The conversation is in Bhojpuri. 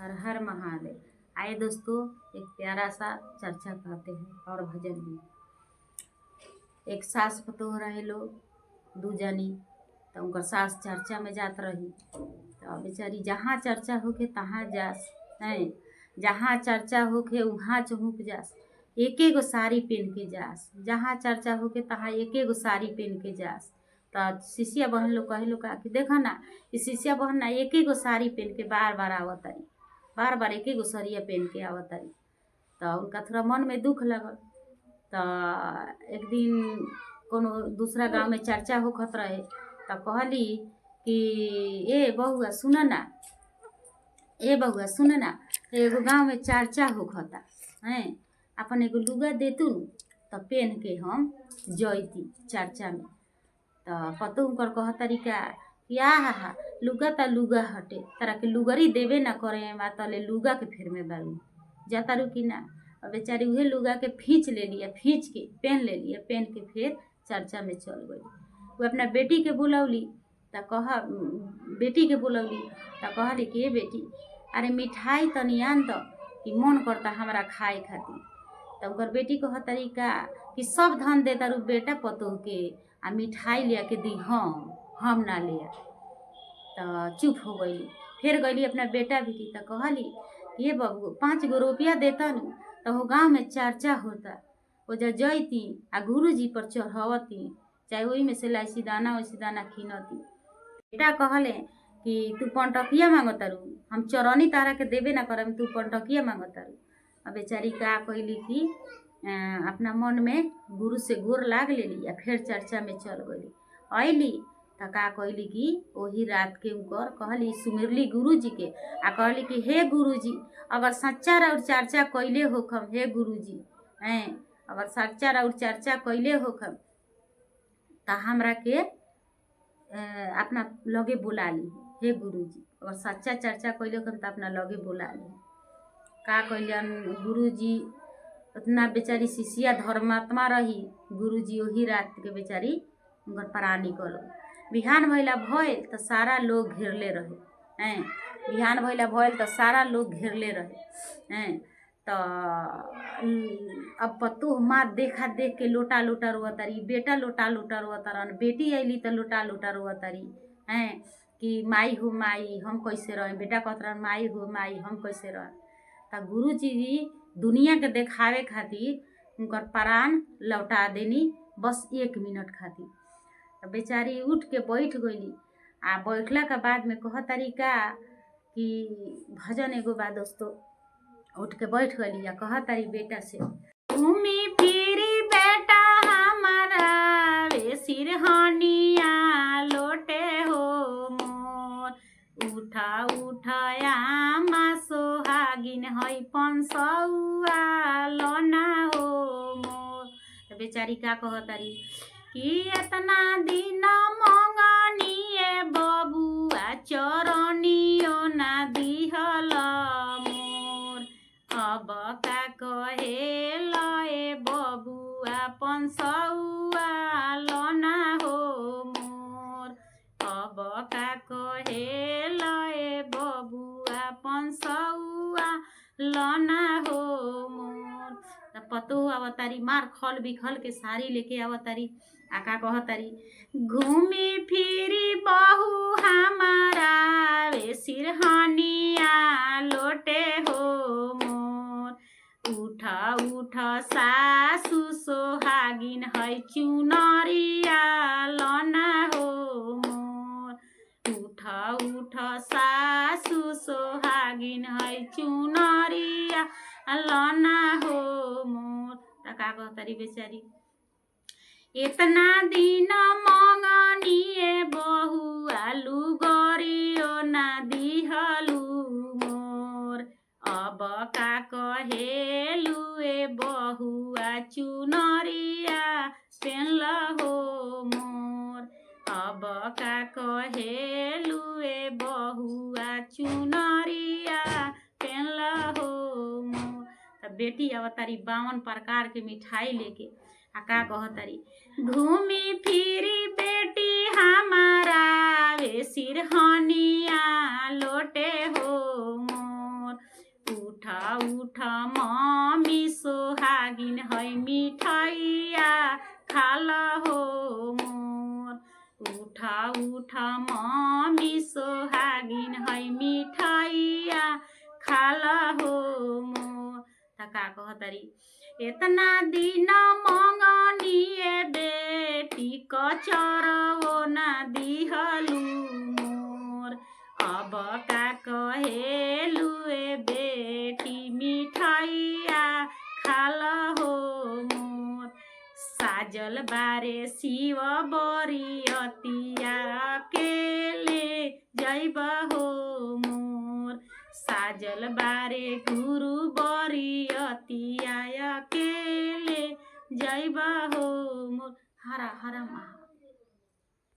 हर हर महादेव। आए दोस्तों, एक प्यारा सा चर्चा करते हैं और भजन भी। एक सास पतोह रहे लोग दू जनी, तो उनकर सास चर्चा में जात रही, तो बेचारी जहाँ चर्चा होके तहाँ जास नहीं, जहाँ चर्चा होके वहाँ चहुक जास, एक एगो साड़ी पहन के जास, जहाँ चर्चा होके तहाँ एक एगो साड़ी पहन के जास। तो शिष्या बहन लोग कहे लोग कि देखा ना, इस शिष्या बहन ना एक एगो साड़ी पहन के बार बार आवतारी, बार बार एक एगो सरिया पहन के आवतारी। तो उनका थोड़ा मन में दुख लगल। तो एक दिन कोनो दूसरा गांव में चर्चा होखत रहे, तो कहली कि ए बहुआ सुन ना, ए बहुआ सुन ना, एगो गांव में चर्चा होखता हैं, अपन एगो लुगा देतू तो पहन के हम जैती चर्चा में। तो पतो उनकर कह तरीका कि हा लुगा त लुगा हटे, तारा के लुगरी देवे ना करे बा, तले लुगा के फेर में बारू जातारू कि ना। और बेचारी उहे लुगा के खींच ले लिया, खींच के पहन ले लिया, पहन के फिर चर्चा में चल गई। वो अपना बेटी के बुलौली, तो बेटी के बुलौली, तो कहली कि ए बेटी, अरे मिठाई तनी आन दो कि मन करता हमारा खाए खातिर। तो उनकर बेटी कह तरीका कि सब धन दे तारू बेटा पतोह के, आ मिठाई लिया के दी हम ना लिया। तो चुप हो गई। फिर गई अपना बेटा बेटी, तो कहली ये बबू 5 गो रुपया देता नु, तो वो गाँव में चर्चा होता, वो जैती आ गुरु जी पर चढ़ावती, चाहे वही में से लाइसी दाना वैसी दाना खीनती। बेटा कहले कि तू पंटकिया मांगतारू, हम चरनी तारा के देवे ना करम, तू पंटकिया मांगतारू। अब बेचारी का कहली कि अपना मन में गुरु से गोर लाग लेली, फिर चर्चा में चल गई। अली तो का कहली कि वही रात के उनकर कहली सुमिरली गुरु जी के, आ कहली कि हे गुरु जी, अगर सच्चा और चर्चा कैले होखम, हे गुरु जी हैं, अगर सच्चा और चर्चा कैले होखम तो हमरा के अपना लगे बुला ली, हे गुरु जी, अगर सच्चा चर्चा कैले होखम तो अपना लगे बुला ली। का कहलन गुरु जी, उतना बेचारी शिष्या धर्मात्मा रही, गुरु जी वही रात के बेचारी उनकर प्राण निकल। बिहान भैला भइल तो सारा लोग घेरले रहे हैं, बिहान भैला भइल तो सारा लोग घेरले रहे हैं। तो अब पतोह माँ देखा देख के लोटा लोटा रोवतारी, बेटा लोटा लोटा रोवतारन, बेटी अली तो लोटा लोटा रोवतारी हैं कि माई हो माई हम कैसे रहे। बेटा कहत माई हो माई हम कैसे रहे। तो गुरु जी दुनिया के देखावे खातिर उनकर प्राण लौटा देनी, बस 1 मिनट खातिर। तो बेचारी उठ के बैठ गईली, आ बैठला के बाद में कह तरीका कि भजन एगो बा दोस्तों, उठ के बैठ गईली या कह तारी बेटा से, घूमी फिरी बेटा हमारा वे सिरहनिया लोटे हो मोर, उठा उठाया मा सोहागिन है 500 लोना हो मोर। तो बेचारी का कह तारी कि इतना दिन मंगनिए बबुआ चरनियो ना दिहल मोर, अब का कहे लए बबुआ 500 लोना हो मोर, अब का कहे लए बबुआ 500 लोना हो मोर। पतोह अवतारी मार खल बिखल के साड़ी लेके अवतारी, आका कहतारी घूमी फिरी बहू हमारा वे सिरहनिया लोटे हो मोर, उठा उठा सासु सोहागिन है चुनरिया लोना हो मोर, उठा उठा सासु सोहागिन है चुनरिया लोना हो मोर। का कहतारी बेचारी, इतना दिन मंगनिए बहुआ लुगरियो ना दिहलू मोर, अब का कहेलू ए बहुआ चुनरिया पेनल हो मोर, अब का कहेलू ए बहुआ चुनरिया पेनल हो मोर। तब बेटी अवतारी 52 प्रकार के मिठाई लेके, का कहतारी घूमी फिरी बेटी हमारा वे सिरहनिया लोटे हो मोर, उठा मम्मी सोहागिन है मिठाइया खाला हो मोर। उठा मम्मी सोहागिन है मिठाइया खाला हो मोर। त का कहतरी इतना दिन मंगनिए बेटी कचरवो ना दिहलू मोर। अब का कहेलू ए बेटी मिठाइया खाला हो मोर। साजल बारे शिव बरियतिया अकेले जैब हो मोर। साजल बारे गुरु बरियतिया अकेले जैब हो मोर। हरा हरा महा